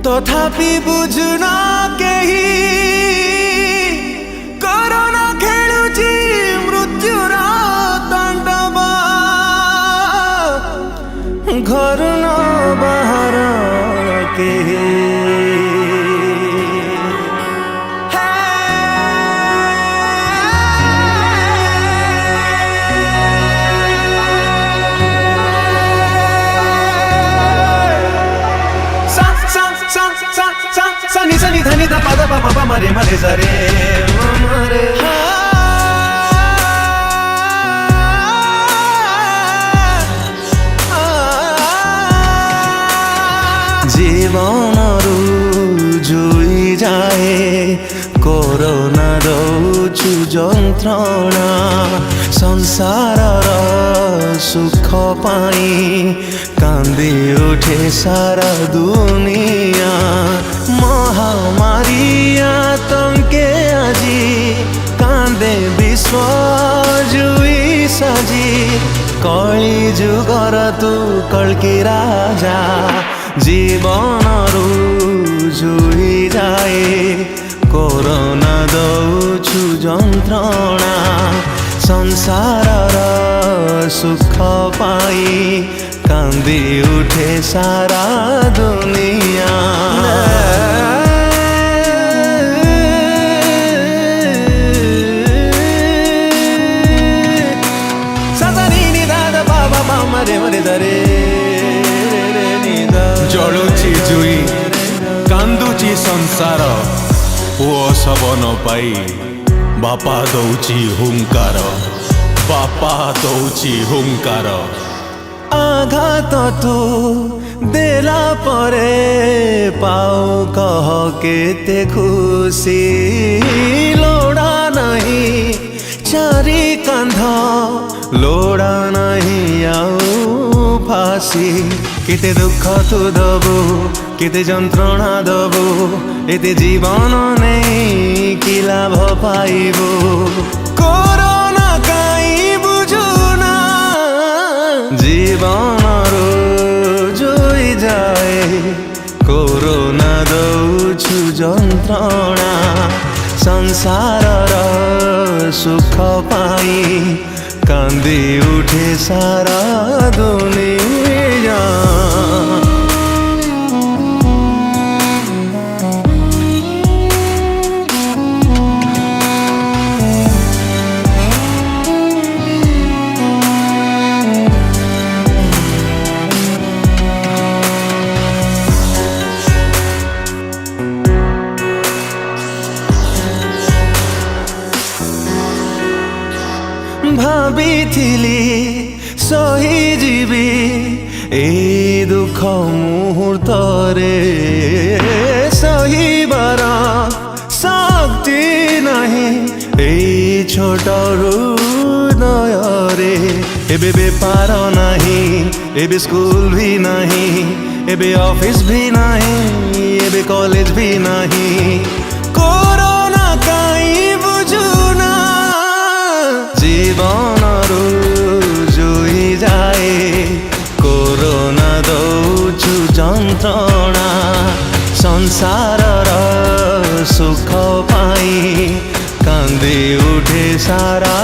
तथापि बुझुना केही कोरोना खेलुची मृत्युर ताण्डव घर न बाहर केही सनी सनी धनी ध पद प प मरे मरे सरे मरे जीवनरू जुई जाए कोरोना दौछु जंत्रणा संसारर सुख पाई कांदी उठे सारा दुनिया महामारी आतंके आजी कांदे विश्व जुई साजी कली जुगर तू कल्की राजा जीवनरू जुई जाए कोरोना दौछु जंत्रणा संसारर सुख पाई कांदी उठे सारा दुनिया जलुची जुई कांदुची संसार पुओ सबन पाई बापा दौची हुंकार बापा दौची हुंकार आघात तू देला परे पाऊ कह केते खुशी लोड़ा नहीं चारी कांध लोड़ा नहीं आऊ फासी केते दुख तू दबु केते जंत्रणा दबु एते जीवन नहीं कि लाभ पाइबु कोरोना काई बुझुना जीवन जुई जाए कोरोना दौछु जंत्रणा संसारर सुख पाई कांदी उठे सारा दुनिया भाविथिली सही जीवी ए दुख मुहूर्त रे सही बार शक्ति नहीं ए छोट हृदय रे एबे बेपार नहीं एबे स्कूल भी नहीं एबे ऑफिस भी नहीं एबे कॉलेज भी नहीं कोरोना काई बुझुना जीवनरू जुई जाए कोरोना दौछु जंत्रणा संसारर सुख पाई कांदी उठे सारा